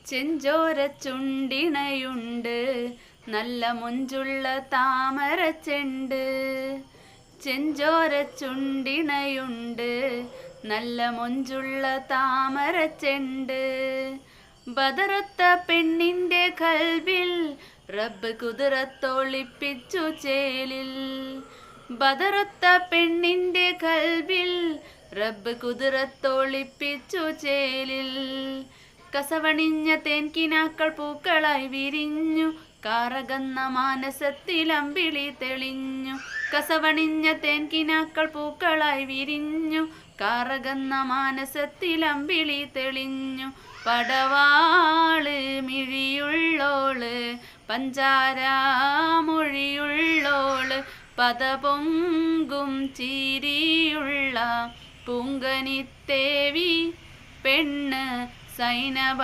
ചെഞ്ചോര ചുണ്ടിണയുണ്ട്, നല്ല മൊഞ്ചുള്ള താമരച്ചെണ്ട്. ചെഞ്ചോര ചുണ്ടിണയുണ്ട്, നല്ല മൊഞ്ചുള്ള താമരച്ചെണ്ട്. ബദറത്ത പെണ്ണിന്റെ കൽബിൽ റബ്ബ് കുതിരത്തൊളിപ്പിച്ചു ചേലിൽ. ബദറത്ത പെണ്ണിന്റെ കൽബിൽ റബ്ബ് കുതിരത്തൊളിപ്പിച്ചു ചേലിൽ. കസവണിഞ്ഞ തേൻകിനാക്കൾ പൂക്കളായി വിരിഞ്ഞു, കാറകന്ന മാനസത്തിൽ അമ്പിളി തെളിഞ്ഞു. കസവണിഞ്ഞ തേൻകിനാക്കൾ പൂക്കളായി വിരിഞ്ഞു, കാറകന്ന മാനസത്തിൽ അമ്പിളി തെളിഞ്ഞു. പടവാള് മിഴിയുള്ളോള്, പഞ്ചാരാമൊഴിയുള്ളോള്, പദപൊങ്കും ചിരിയുള്ള പൂങ്കനിത്തേവി പെണ്ണ് സൈനബ.